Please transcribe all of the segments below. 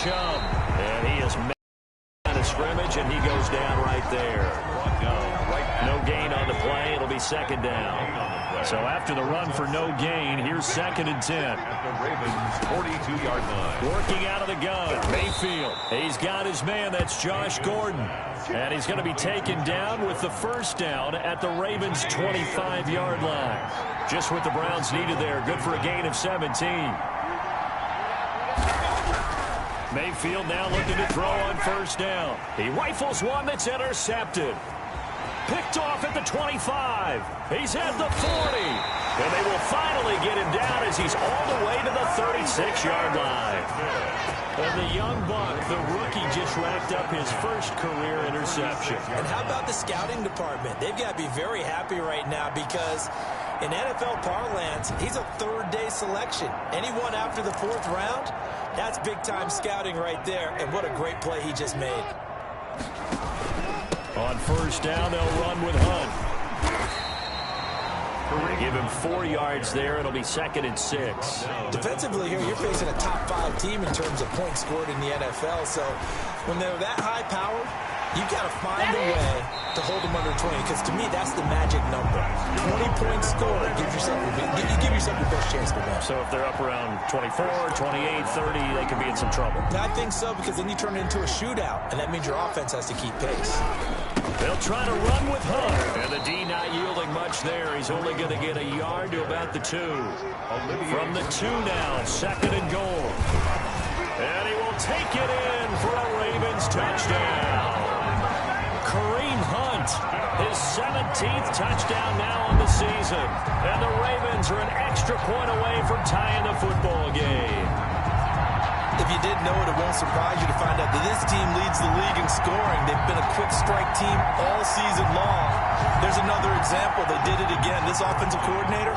Chubb. And he is out of scrimmage, and he goes down right there. No gain on the play. It'll be second down. So after the run for no gain, here's 2nd and 10. At the Ravens' 42-yard line. Working out of the gun, Mayfield. He's got his man. That's Josh Gordon. And he's going to be taken down with the first down at the Ravens' 25-yard line. Just what the Browns needed there. Good for a gain of 17. Mayfield now looking to throw on first down. He rifles one that's intercepted. Picked off at the 25. He's at the 40. And they will finally get him down as he's all the way to the 36-yard line. And the young buck, the rookie, just racked up his first career interception. And how about the scouting department? They've got to be very happy right now because in NFL parlance, he's a third-day selection. Anyone after the 4th round, that's big-time scouting right there. And what a great play he just made. On first down, they'll run with Hunt. Give him 4 yards there. It'll be 2nd and 6. Defensively here, you're facing a top 5 team in terms of points scored in the NFL. So when they're that high powered, you've got to find a way to hold them under 20. Because to me, that's the magic number. 20 points scored gives yourself give yourself your best chance to win. So if they're up around 24, 28, 30, they could be in some trouble. I think so, because then you turn it into a shootout, and that means your offense has to keep pace. They'll try to run with Hunt. And the D not yielding much there. He's only going to get a yard to about the 2. From the 2 now, 2nd and goal. And he will take it in for a Ravens touchdown. Kareem Hunt, his 17th touchdown now on the season. And the Ravens are an extra point away from tying the football game. If you didn't know it, it won't surprise you to find out that this team leads the league in scoring. They've been a quick strike team all season long. There's another example. They did it again. This offensive coordinator,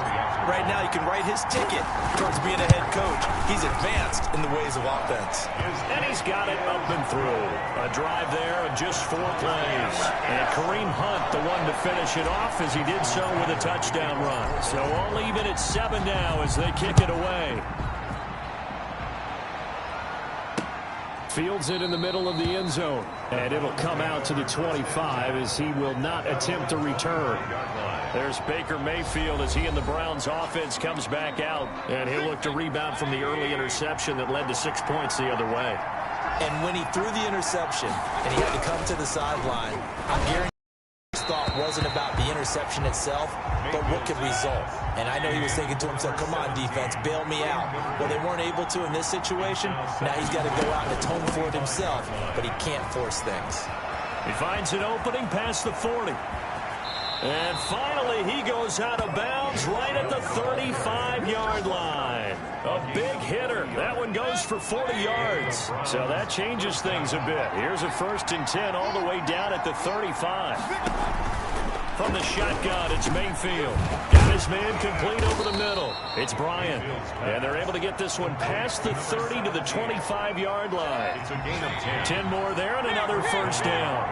right now, he can write his ticket towards being a head coach. He's advanced in the ways of offense. And he's got it up and through. A drive there of just 4 plays. And Kareem Hunt, the one to finish it off, as he did so with a touchdown run. So all even at 7 now as they kick it away. Fields it in the middle of the end zone. And it'll come out to the 25 as he will not attempt to return. There's Baker Mayfield as he and the Browns offense comes back out. And he'll look to rebound from the early interception that led to 6 points the other way. And when he threw the interception and he had to come to the sideline, I'm guaranteed his thought wasn't about the interception itself, but what could result. And I know he was thinking to himself, come on, defense, bail me out. Well, they weren't able to in this situation. Now he's got to go out and atone for it himself, but he can't force things. He finds an opening past the 40. And finally, he goes out of bounds right at the 35-yard line. A big hitter. That one goes for 40 yards. So that changes things a bit. Here's a 1st and 10 all the way down at the 35. From the shotgun, it's Mayfield. Got his man complete over the middle. It's Bryant. And they're able to get this one past the 30 to the 25-yard line. It's a gain of 10. 10 more there and another first down.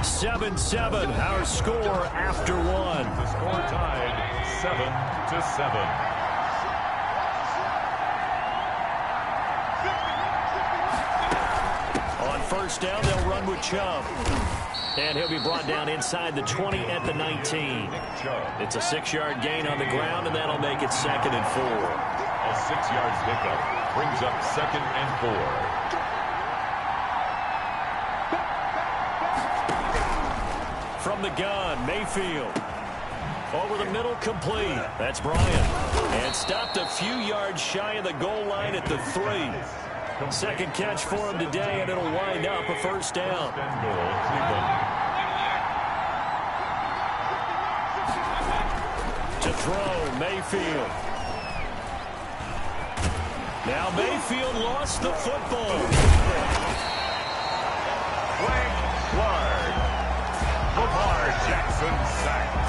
7-7, our score after 1. The score tied 7-7. On first down, they'll run with Chubb. And he'll be brought down inside the 20 at the 19. It's a 6-yard gain on the ground, and that'll make it 2nd and 4. A 6-yard pickup brings up 2nd and 4. From the gun, Mayfield. Over the middle, complete. That's Bryant. And stopped a few yards shy of the goal line at the 3. Second catch for him today, and it'll wind up a first down. To throw, Mayfield. Now Mayfield lost the football. Lamar Jackson sacked.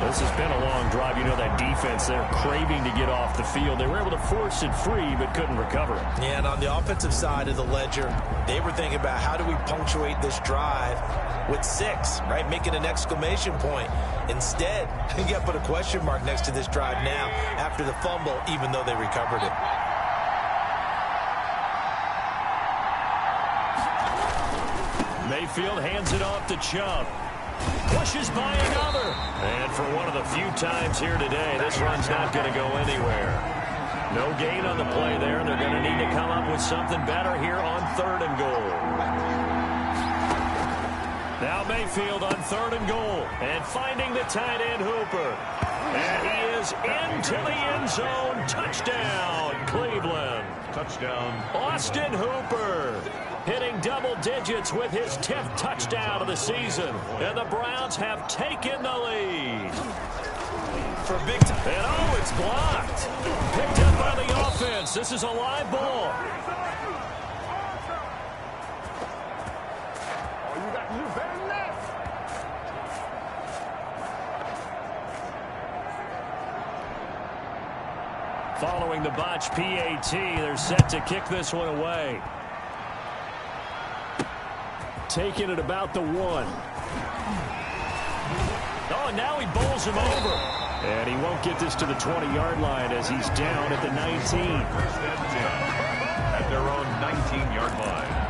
This has been a long drive. You know that defense, they're craving to get off the field. They were able to force it free, but couldn't recover it. Yeah, and on the offensive side of the ledger, they were thinking about how do we punctuate this drive with 6, right? Making an exclamation point. Instead, you got to put a question mark next to this drive now after the fumble, even though they recovered it. Mayfield hands it off to Chubb. Pushes by another. And for one of the few times here today, this run's not going to go anywhere. No gain on the play there, and they're going to need to come up with something better here on 3rd and goal. Now Mayfield on 3rd and goal. And finding the tight end Hooper. And he is into the end zone. Touchdown, Cleveland. Touchdown. Austin Hooper hitting double digits with his 10th touchdown of the season. And the Browns have taken the lead. For a big time. And oh, it's blocked. Picked up by the offense. This is a live ball. Following the botch PAT, they're set to kick this one away. Taking it about the 1. Oh, and now he bowls him over. And he won't get this to the 20-yard line as he's down at the 19. First and 10 at their own 19-yard line.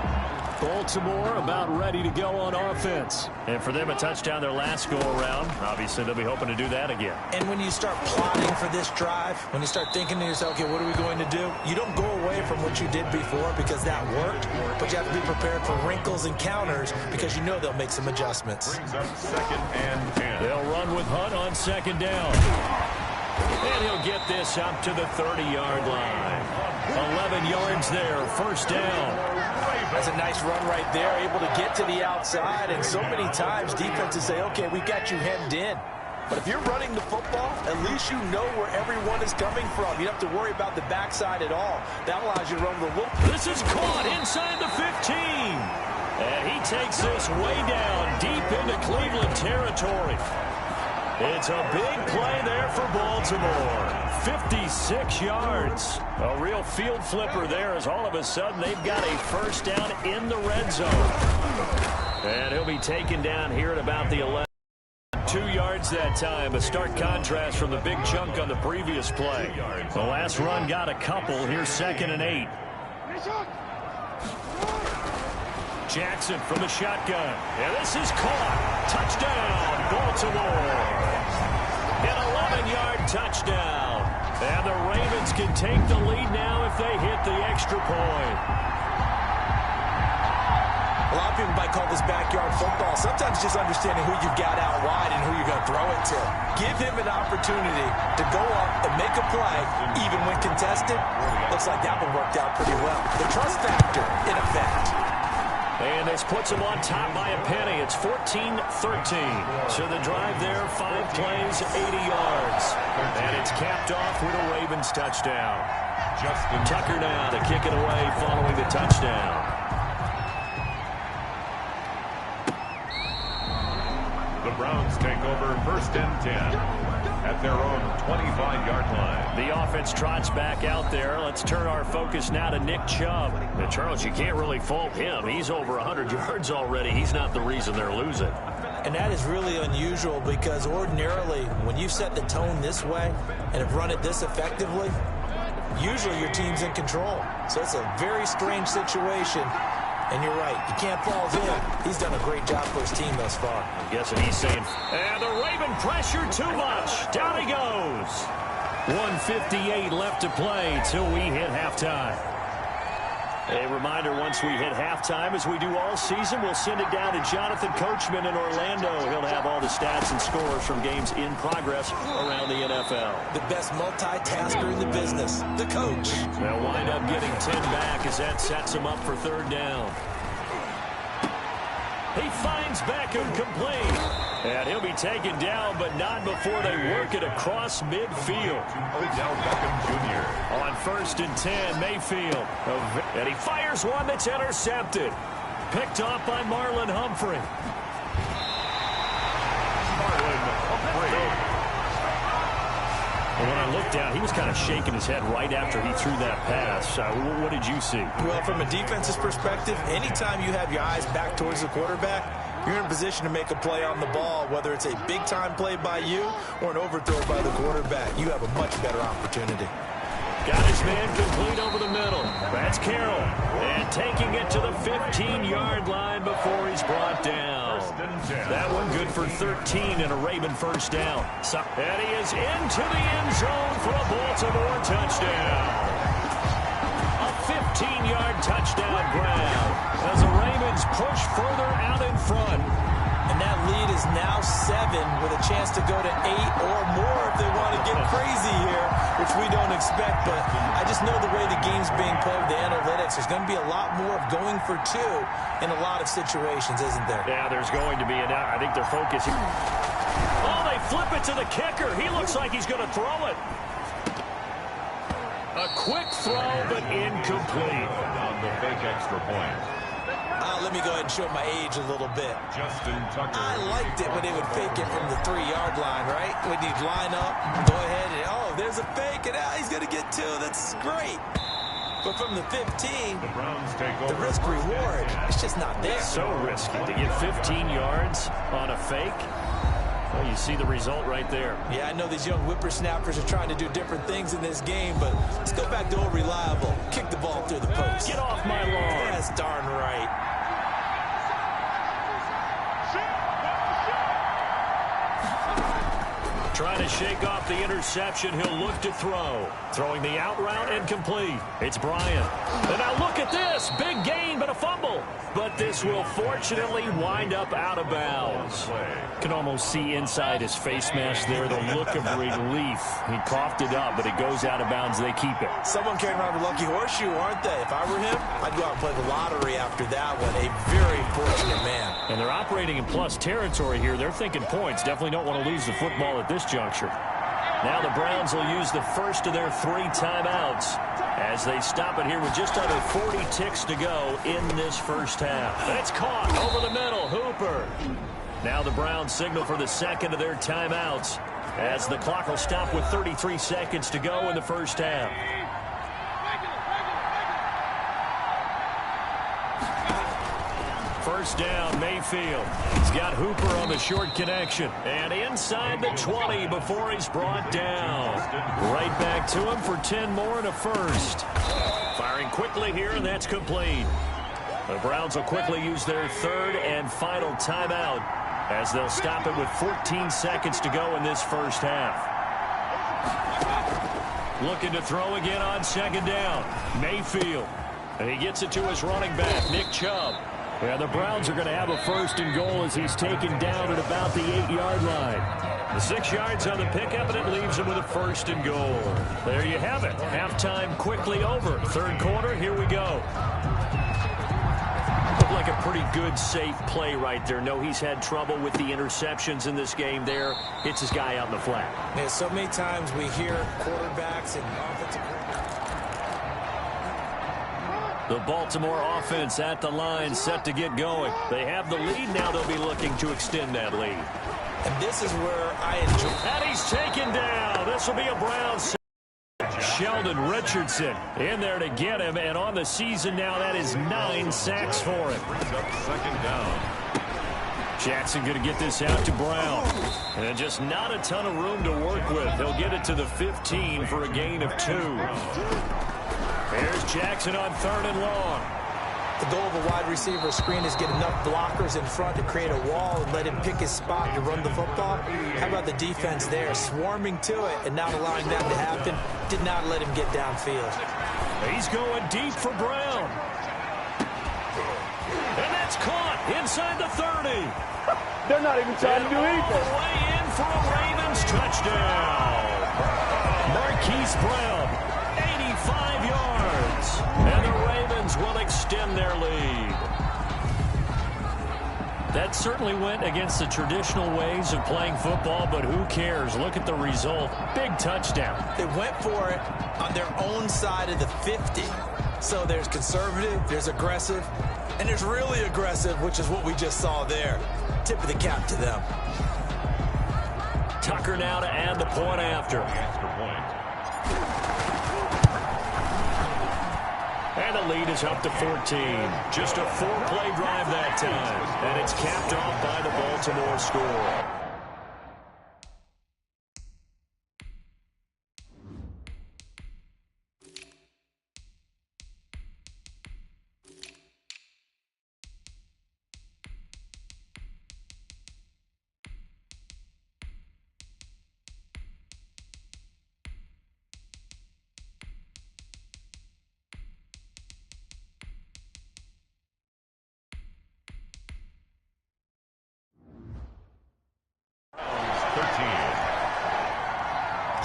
Baltimore about ready to go on offense. And for them, a touchdown their last go-around. Obviously, they'll be hoping to do that again. And when you start plotting for this drive, when you start thinking to yourself, okay, what are we going to do? You don't go away from what you did before because that worked, but you have to be prepared for wrinkles and counters because you know they'll make some adjustments. Brings up 2nd and 10. They'll run with Hunt on 2nd down. And he'll get this up to the 30-yard line. 11 yards there, 1st down. That's a nice run right there, able to get to the outside. And so many times defenses say, okay, we've got you hemmed in. But if you're running the football, at least you know where everyone is coming from. You don't have to worry about the backside at all. That allows you to run the look. This is caught inside the 15. And he takes this way down deep into Cleveland territory. It's a big play there for Baltimore. 56 yards. A real field flipper there as all of a sudden they've got a 1st down in the red zone. And he'll be taken down here at about the 11. 2 yards that time. A stark contrast from the big chunk on the previous play. The last run got a couple. Here's 2nd and 8. Jackson from the shotgun. And this is caught. Touchdown, Baltimore. An 11-yard touchdown. And the Ravens can take the lead now if they hit the extra point. A lot of people might call this backyard football. Sometimes just understanding who you've got out wide and who you're going to throw it to. Give him an opportunity to go up and make a play, even when contested. Looks like that one worked out pretty well. The trust factor, in effect. And this puts them on top by a penny. It's 14-13. So the drive there, 5 plays, 80 yards. And it's capped off with a Ravens touchdown. Justin Tucker now to kick it away following the touchdown. The Browns take over 1st and 10 at their own 25-yard line. The offense trots back out there. Let's turn our focus now to Nick Chubb. And Charles, you can't really fault him. He's over 100 yards already. He's not the reason they're losing. And that is really unusual because ordinarily when you set the tone this way and have run it this effectively, usually your team's in control. So it's a very strange situation. And you're right, you can't fault him. He's done a great job for his team thus far. I'm guessing he's saying, and the Raven pressure too much. Down he goes. 1:58 left to play till we hit halftime. A reminder, once we hit halftime, as we do all season, we'll send it down to Jonathan Coachman in Orlando. He'll have all the stats and scores from games in progress around the NFL. The best multitasker in the business, the coach. They'll wind up getting 10 back as that sets him up for 3rd down. He finds Beckham complete. And he'll be taken down, but not before they work it across midfield. Odell Beckham Jr. On 1st and 10, Mayfield. And he fires one that's intercepted. Picked off by Marlon Humphrey. Marlon Humphrey. And when I looked down, he was kind of shaking his head right after he threw that pass. What did you see? Well, from a defense's perspective, anytime you have your eyes back towards the quarterback, you're in position to make a play on the ball, whether it's a big-time play by you or an overthrow by the quarterback. You have a much better opportunity. Got his man complete over the middle. That's Carroll. And taking it to the 15-yard line before he's brought down. That one good for 13 and a Raven first down. And he is into the end zone for a Baltimore touchdown. A 15-yard touchdown grab as the Ravens push further out in front. And that lead is now 7 with a chance to go to 8 or more if they want to get crazy here, which we don't expect. But I just know the way the game's being played with the analytics, there's going to be a lot more of going for 2 in a lot of situations, isn't there? Yeah, there's going to be. And I think they're focusing. Oh, they flip it to the kicker. He looks like he's going to throw it. A quick throw, but incomplete. On the fake extra point. Let me go ahead and show my age a little bit. Justin Tucker. I liked it when they would fake it from the 3-yard line, right? When you'd line up, go ahead, and oh, there's a fake, and he's going to get 2. That's great. But from the 15, the Browns take over. The risk-reward, it's just not there. It's so risky to get 15 yards on a fake. Well, you see the result right there. Yeah, I know these young whippersnappers are trying to do different things in this game, but let's go back to old reliable. Kick the ball through the post. Get off my lawn. That's darn right. Trying to shake off the interception. He'll look to throw. Throwing the out route incomplete. It's Bryant. And now look at this. Big gain, but a fumble. But this will fortunately wind up out of bounds. Can almost see inside his face mask there the look of relief. He coughed it up, but it goes out of bounds. They keep it. Someone came around with a lucky horseshoe, aren't they? If I were him, I'd go out and play the lottery after that one. A very fortunate man. And they're operating in plus territory here. They're thinking points. Definitely don't want to lose the football at this juncture. Now the Browns will use the first of their 3 timeouts as they stop it here with just under 40 ticks to go in this first half. And it's caught over the middle. Hooper. Now the Browns signal for the second of their timeouts as the clock will stop with 33 seconds to go in the first half. First down, Mayfield. He's got Hooper on the short connection. And inside the 20 before he's brought down. Right back to him for 10 more and a first. Firing quickly here, and that's complete. The Browns will quickly use their 3rd and final timeout as they'll stop it with 14 seconds to go in this first half. Looking to throw again on second down. Mayfield. And he gets it to his running back, Nick Chubb. Yeah, the Browns are going to have a first and goal as he's taken down at about the 8-yard line. The 6 yards on the pickup, and it leaves him with a first and goal. There you have it. Halftime quickly over. 3rd quarter, here we go. Looked like a pretty good, safe play right there. No, he's had trouble with the interceptions in this game there. Hits his guy out in the flat. Yeah, so many times we hear quarterbacks and offensive. The Baltimore offense at the line, set to get going. They have the lead. Now they'll be looking to extend that lead. And this is where I enjoy. And he's taken down. This will be a Browns. Sheldon Richardson in there to get him. And on the season now, that is 9 sacks for him. Second down. Jackson going to get this out to Brown. And just not a ton of room to work with. He'll get it to the 15 for a gain of 2. Here's Jackson on 3rd and long. The goal of a wide receiver screen is get enough blockers in front to create a wall and let him pick his spot to run the football. How about the defense there, swarming to it and not allowing that to happen? Did not let him get downfield. He's going deep for Brown. And that's caught inside the 30. They're not even trying to do anything. All the way in for a Ravens touchdown. Marquise Brown, 85 yards. And the Ravens will extend their lead. That certainly went against the traditional ways of playing football, but who cares? Look at the result. Big touchdown. They went for it on their own side of the 50. So there's conservative, there's aggressive, and there's really aggressive, which is what we just saw there. Tip of the cap to them. Tucker now to add the point after. Extra point. And the lead is up to 14. Just a 4-play drive that time. And it's capped off by the Baltimore score.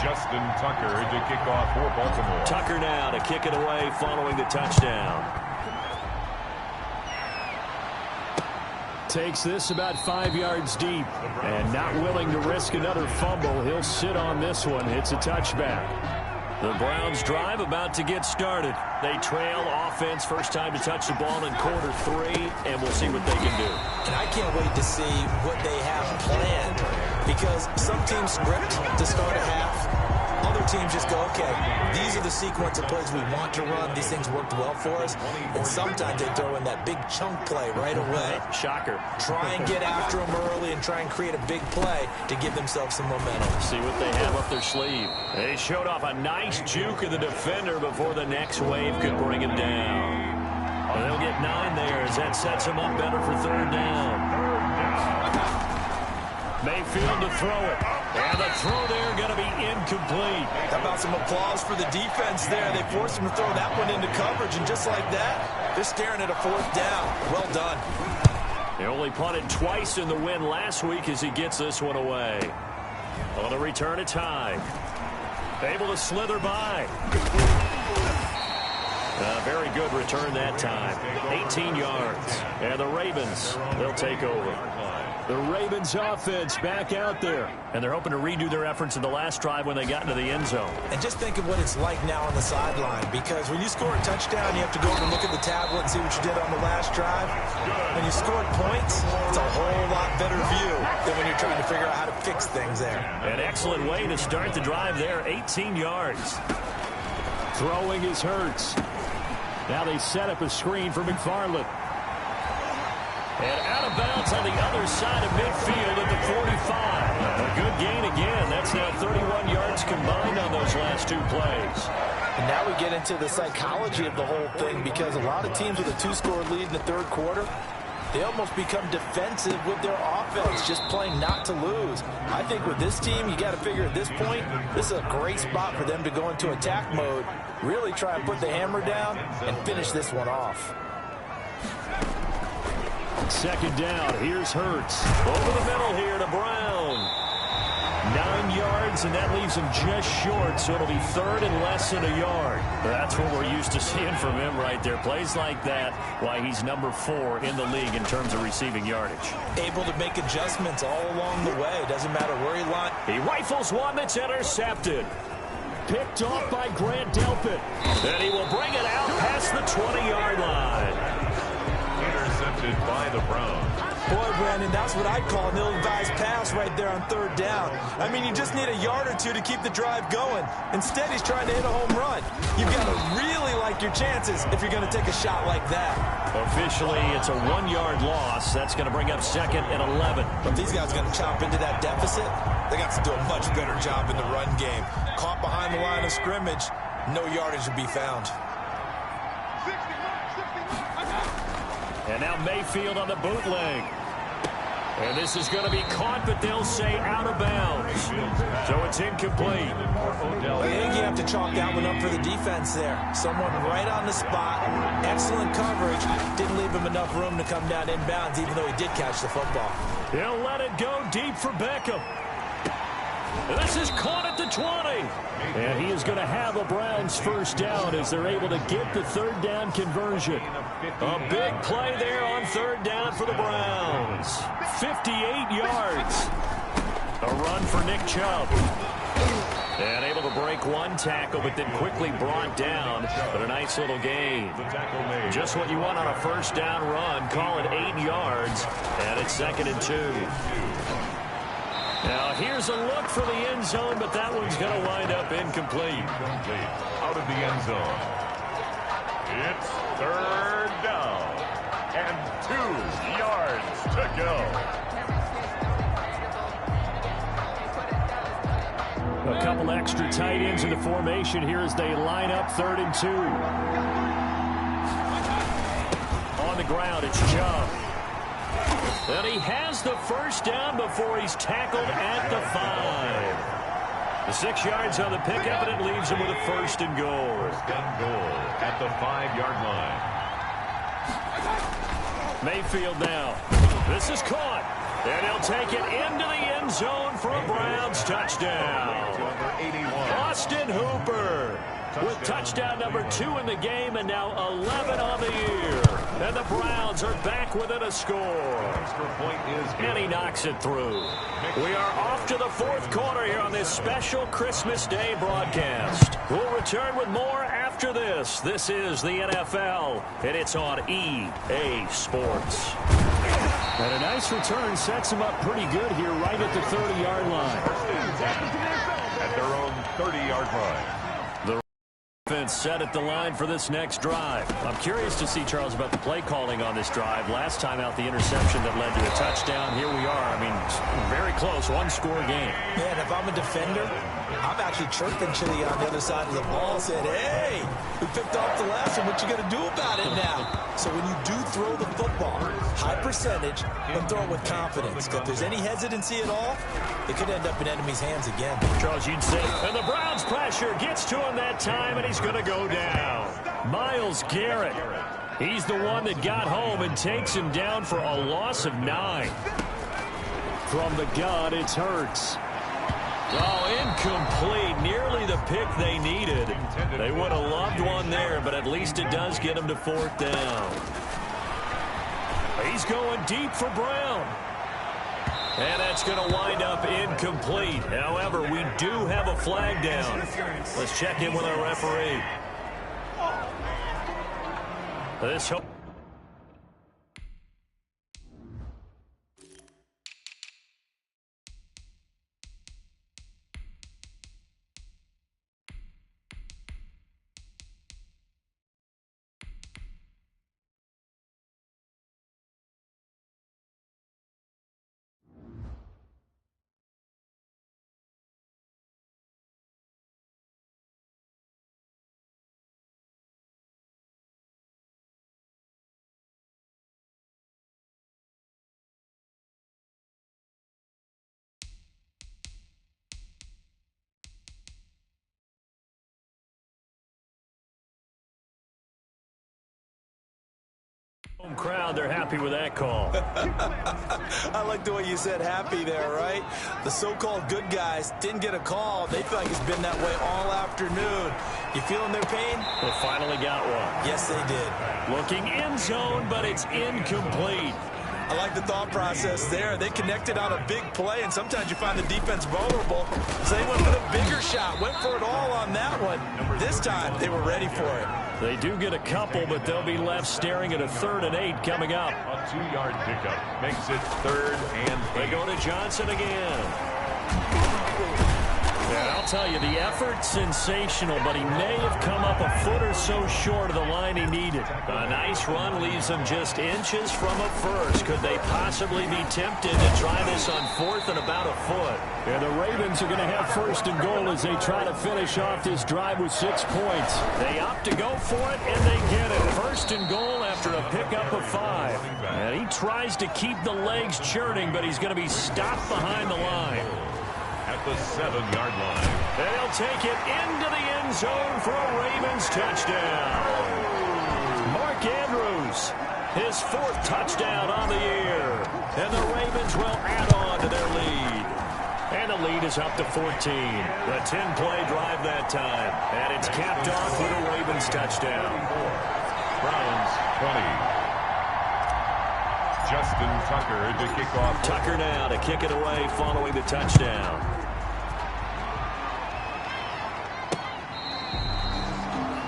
Justin Tucker to kick off for Baltimore. Tucker now to kick it away following the touchdown. Takes this about 5 yards deep. And not willing to risk another fumble. He'll sit on this one. It's a touchback. The Browns drive about to get started. They trail offense, first time to touch the ball in quarter 3, and we'll see what they can do. And I can't wait to see what they have planned, because some teams script to start a half. Other teams just go, okay, these are the sequence of plays we want to run. These things worked well for us. And sometimes they throw in that big chunk play right away. Shocker. Try and get after them early and try and create a big play to give themselves some momentum. See what they have up their sleeve. They showed off a nice juke of the defender before the next wave could bring him down. Well, they'll get 9 there as that sets him up better for 3rd down. Mayfield to throw it. And the throw there going to be incomplete. How about some applause for the defense there? They forced him to throw that one into coverage, and just like that, they're staring at a 4th down. Well done. They only punted twice in the win last week as he gets this one away. On the return, a tie. Able to slither by. A very good return that time. 18 yards. And the Ravens, they'll take over. The Ravens offense back out there. And they're hoping to redo their efforts in the last drive when they got into the end zone. And just think of what it's like now on the sideline, because when you score a touchdown, you have to go over and look at the tablet and see what you did on the last drive. When you scored points, it's a whole lot better view than when you're trying to figure out how to fix things there. An excellent way to start the drive there, 18 yards. Throwing is Hurts. Now they set up a screen for McFarland. And out of bounds on the other side of midfield at the 45. A good gain again. That's now 31 yards combined on those last 2 plays. And now we get into the psychology of the whole thing, because a lot of teams with a 2-score lead in the 3rd quarter, they almost become defensive with their offense, just playing not to lose. I think with this team, you got to figure at this point, this is a great spot for them to go into attack mode, really try and put the hammer down and finish this one off. 2nd down. Here's Hurts. Over the middle here to Brown. 9 yards, and that leaves him just short, so it'll be 3rd and less than a yard. That's what we're used to seeing from him right there. Plays like that, why he's number 4 in the league in terms of receiving yardage. Able to make adjustments all along the way. Doesn't matter where he lines. He rifles one that's intercepted. Picked off by Grant Delpit. And he will bring it out past the 20-yard line. Intercepted by the Browns. Boy, Brandon, that's what I'd call an ill-advised pass right there on 3rd down. I mean, you just need a yard or 2 to keep the drive going. Instead, he's trying to hit a home run. You've got to really like your chances if you're going to take a shot like that. Officially, it's a 1-yard loss. That's going to bring up 2nd and 11. But these guys are going to chop into that deficit. They got to do a much better job in the run game. Caught behind the line of scrimmage, no yardage to be found. And now Mayfield on the bootleg. And this is going to be caught, but they'll say out of bounds. So it's incomplete. I think you have to chalk that one up for the defense there. Someone right on the spot. Excellent coverage. Didn't leave him enough room to come down inbounds, even though he did catch the football. He'll let it go deep for Beckham. This is caught at the 20. And he is going to have a Browns 1st down as they're able to get the 3rd down conversion. A big play there on 3rd down for the Browns. 58 yards. A run for Nick Chubb. And able to break one tackle, but then quickly brought down. But a nice little gain. Just what you want on a 1st down run. Call it 8 yards. And it's 2nd and 2. Now, here's a look for the end zone, but that one's going to wind up incomplete. Out of the end zone. It's third down and 2 yards to go. A couple extra tight ends in the formation here as they line up 3rd and 2. On the ground, it's Chubb. And he has the first down before he's tackled at the 5. The 6 yards on the pickup, and it leaves him with a 1st and goal. 1st and goal at the 5-yard line. Mayfield now. This is caught. And he'll take it into the end zone for a Browns touchdown. Austin Hooper with touchdown number 2 in the game and now 11 on the year. And the Browns are back within a score. And he knocks it through. We are off to the 4th quarter here on this special Christmas Day broadcast. We'll return with more after this. This is the NFL, and it's on EA Sports. And a nice return sets him up pretty good here right at the 30-yard line. At their own 30-yard line. Defense set at the line for this next drive. I'm curious to see, Charles, about the play calling on this drive. Last time out, the interception that led to a touchdown. Here we are. I mean, very close, 1-score game. Yeah, and if I'm a defender, I'm actually chirping Chili on the other side of the ball, saying, hey, we picked off the last one. What you going to do about it now? So when you do throw the football, high percentage, but throw it with confidence. If there's any hesitancy at all, it could end up in enemy's hands again. Charles, you'd say, and the Browns pressure gets to him that time, and he's going to go down. Myles Garrett. He's the one that got home and takes him down for a loss of 9. From the gun, it's Hurts. Oh, incomplete. Nearly the pick they needed. They would have loved one there, but at least it does get them to 4th down. He's going deep for Brown. And that's going to wind up incomplete. However, we do have a flag down. Let's check in with our referee. This home crowd, they're happy with that call. I like the way you said happy there, right? The so-called good guys didn't get a call. They feel like it's been that way all afternoon. You feeling their pain? They finally got one. Yes, they did. Looking end zone, but it's incomplete. I like the thought process there. They connected on a big play, and sometimes you find the defense vulnerable. So they went for the bigger shot, went for it all on that one. This time, they were ready for it. They do get a couple, but they'll be left staring at a 3rd and 8 coming up. A 2-yard pickup makes it 3rd and 8. They go to Johnson again. And I'll tell you, the effort, sensational, but he may have come up a foot or so short of the line he needed. A nice run leaves him just inches from a first. Could they possibly be tempted to try this on 4th and about a foot? And the Ravens are going to have 1st and goal as they try to finish off this drive with 6 points. They opt to go for it, and they get it. 1st and goal after a pickup of 5. And he tries to keep the legs churning, but he's going to be stopped behind the line. At the 7-yard line. They'll take it into the end zone for a Ravens touchdown. Mark Andrews, his 4th touchdown on the year. And the Ravens will add on to their lead. And the lead is up to 14. The 10-play drive that time. And it's capped off with a Ravens touchdown. Browns 20. Justin Tucker to kick off. Tucker now to kick it away following the touchdown.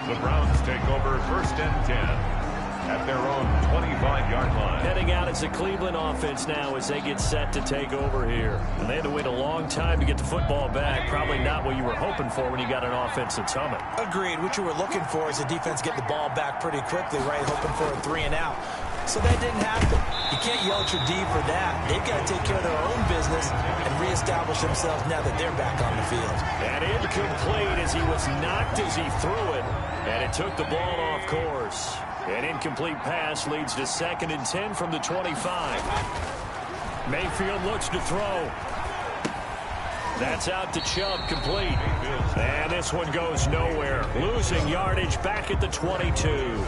The Browns take over 1st and 10 at their own 25-yard line. Heading out as a Cleveland offense now as they get set to take over here. And they had to wait a long time to get the football back. Probably not what you were hoping for when you got an offense that's humming. Agreed. What you were looking for is a defense get the ball back pretty quickly, right? Hoping for a 3-and-out. So that didn't happen. You can't yell at your D for that. They've got to take care of their own business and reestablish themselves now that they're back on the field. And incomplete as he was knocked as he threw it. And it took the ball off course. An incomplete pass leads to 2nd and 10 from the 25. Mayfield looks to throw. That's out to Chubb, complete. And this one goes nowhere. Losing yardage back at the 22.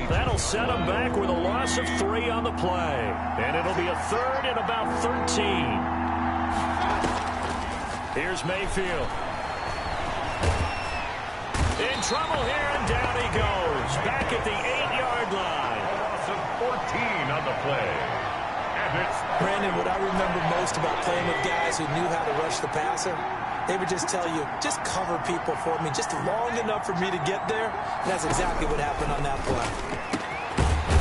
That'll set him back with a loss of 3 on the play. And it'll be a 3rd and about 13. Here's Mayfield. In trouble here, and down he goes. Back at the 8-yard line. A loss of 14 on the play. Brandon, what I remember most about playing with guys who knew how to rush the passer, they would just tell you, just cover people for me just long enough for me to get there. And that's exactly what happened on that play.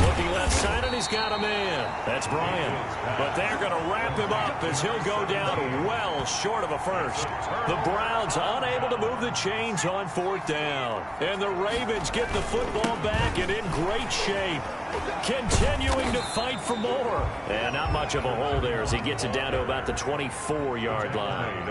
Looking left side, and he's got a man. That's Bryant. But they're going to wrap him up as he'll go down well short of a first. The Browns unable to move the chains on 4th down. And the Ravens get the football back and in great shape. Continuing to fight for more. And not much of a hole there as he gets it down to about the 24-yard line.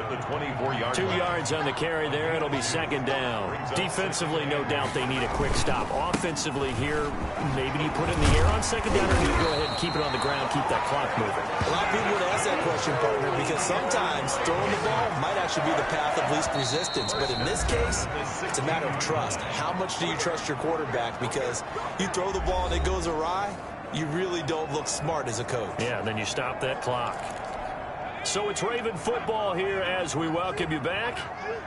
2 yards on the carry there. It'll be 2nd down. Defensively, no doubt they need a quick stop. Offensively here, maybe you put it in the air on 2nd down, or do you go ahead and keep it on the ground, keep that clock moving? A lot of people would ask that question, partner, because sometimes throwing the ball might actually be the path of least resistance. But in this case, it's a matter of trust. How much do you trust your quarterback? Because you throw the ball and it goes awry, you really don't look smart as a coach. Yeah, and then you stop that clock. So it's Raven football here as we welcome you back.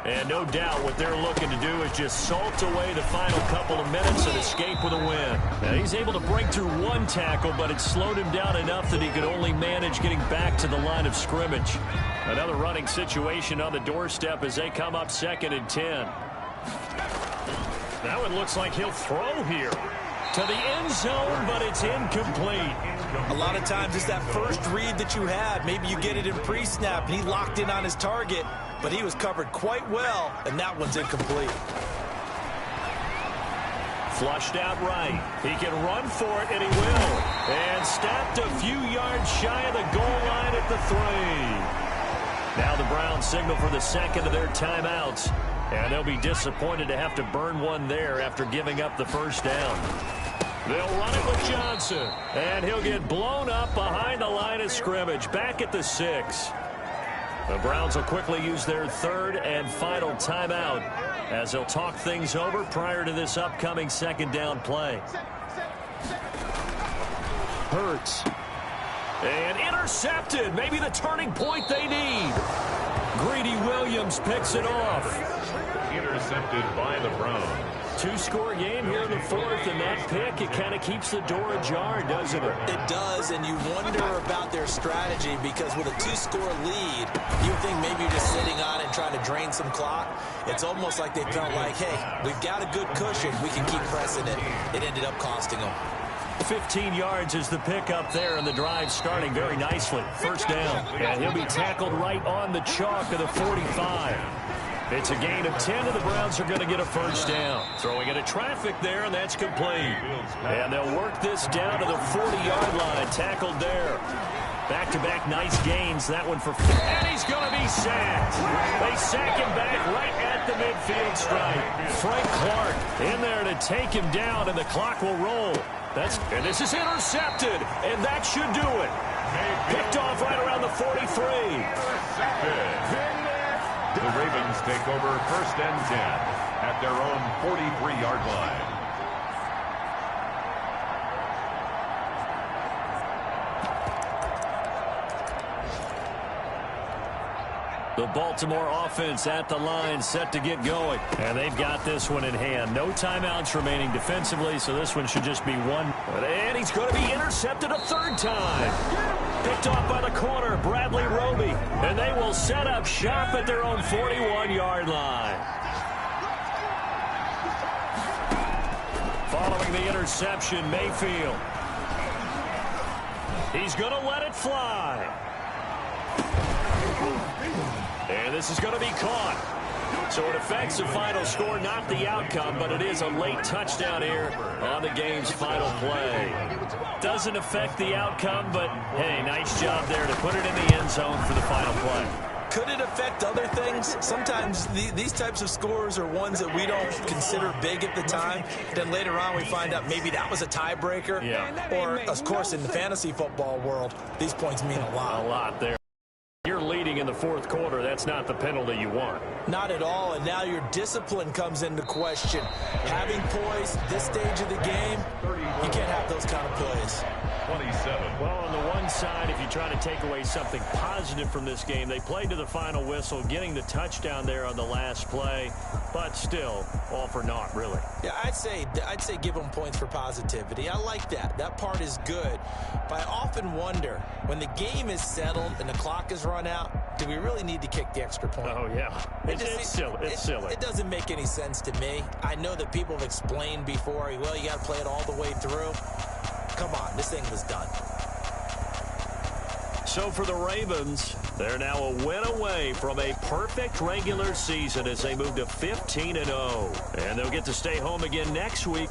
And no doubt what they're looking to do is just salt away the final couple of minutes and escape with a win. Now, he's able to break through 1 tackle, but it slowed him down enough that he could only manage getting back to the line of scrimmage. Another running situation on the doorstep as they come up 2nd and 10. Now it looks like he'll throw here to the end zone, but it's incomplete. A lot of times it's that first read that you had. Maybe you get it in pre-snap, and he locked in on his target, but he was covered quite well, and that one's incomplete. Flushed out right. He can run for it, and he will. And stopped a few yards shy of the goal line at the 3. Now the Browns signal for the 2nd of their timeouts. And they'll be disappointed to have to burn one there after giving up the 1st down. They'll run it with Johnson. And he'll get blown up behind the line of scrimmage. Back at the 6. The Browns will quickly use their 3rd and final timeout as they'll talk things over prior to this upcoming 2nd down play. Hurts. And intercepted. Maybe the turning point they need. Greedy Williams picks it off. Intercepted by the Browns. 2-score game here in the 4th, and that pick, it kind of keeps the door ajar, doesn't it? It does, and you wonder about their strategy because with a 2-score lead, you think maybe you're just sitting on it and trying to drain some clock. It's almost like they felt like, hey, we've got a good cushion. We can keep pressing it. It ended up costing them. 15 yards is the pick up there, and the drive starting very nicely. 1st down, and he'll be tackled right on the chalk of the 45. It's a gain of 10, and the Browns are going to get a 1st down. Throwing into traffic there, and that's complete. And they'll work this down to the 40-yard line. Tackled there. Back-to-back nice gains. That one for... And he's going to be sacked. They sack him back right at the midfield stripe. Frank Clark in there to take him down, and the clock will roll. And this is intercepted, and that should do it. Picked off right around the 43. The Ravens take over 1st and 10 at their own 43-yard line. The Baltimore offense at the line, set to get going. And they've got this one in hand. No timeouts remaining defensively, so this one should just be one. And he's going to be intercepted a 3rd time. Picked off by the corner, Bradley Roby. And they will set up shop at their own 41-yard line. Following throwing the interception, Mayfield. He's going to let it fly. And this is going to be caught. So it affects the final score, not the outcome, but it is a late touchdown here on the game's final play. Doesn't affect the outcome, but, hey, nice job there to put it in the end zone for the final play. Could it affect other things? Sometimes these types of scores are ones that we don't consider big at the time. Then later on we find out maybe that was a tiebreaker. Yeah. Or, of course, in the fantasy football world, these points mean a lot. A lot there. You're leading in the fourth quarter. That's not the penalty you want. Not at all, and now your discipline comes into question. Having poise this stage of the game, you can't have those kind of plays. 27. Well, on the one side, if you try to take away something positive from this game, they played to the final whistle, getting the touchdown there on the last play, but still, all for naught, really. Yeah, I'd say give them points for positivity. I like that. That part is good. But I often wonder, when the game is settled and the clock is run out, do we really need to kick the extra point? Oh, yeah. It's silly. It's silly. It doesn't make any sense to me. I know that people have explained before, well, you got to play it all the way through. Come on, this thing was done. So for the Ravens, they're now a win away from a perfect regular season as they move to 15-0. And they'll get to stay home again next week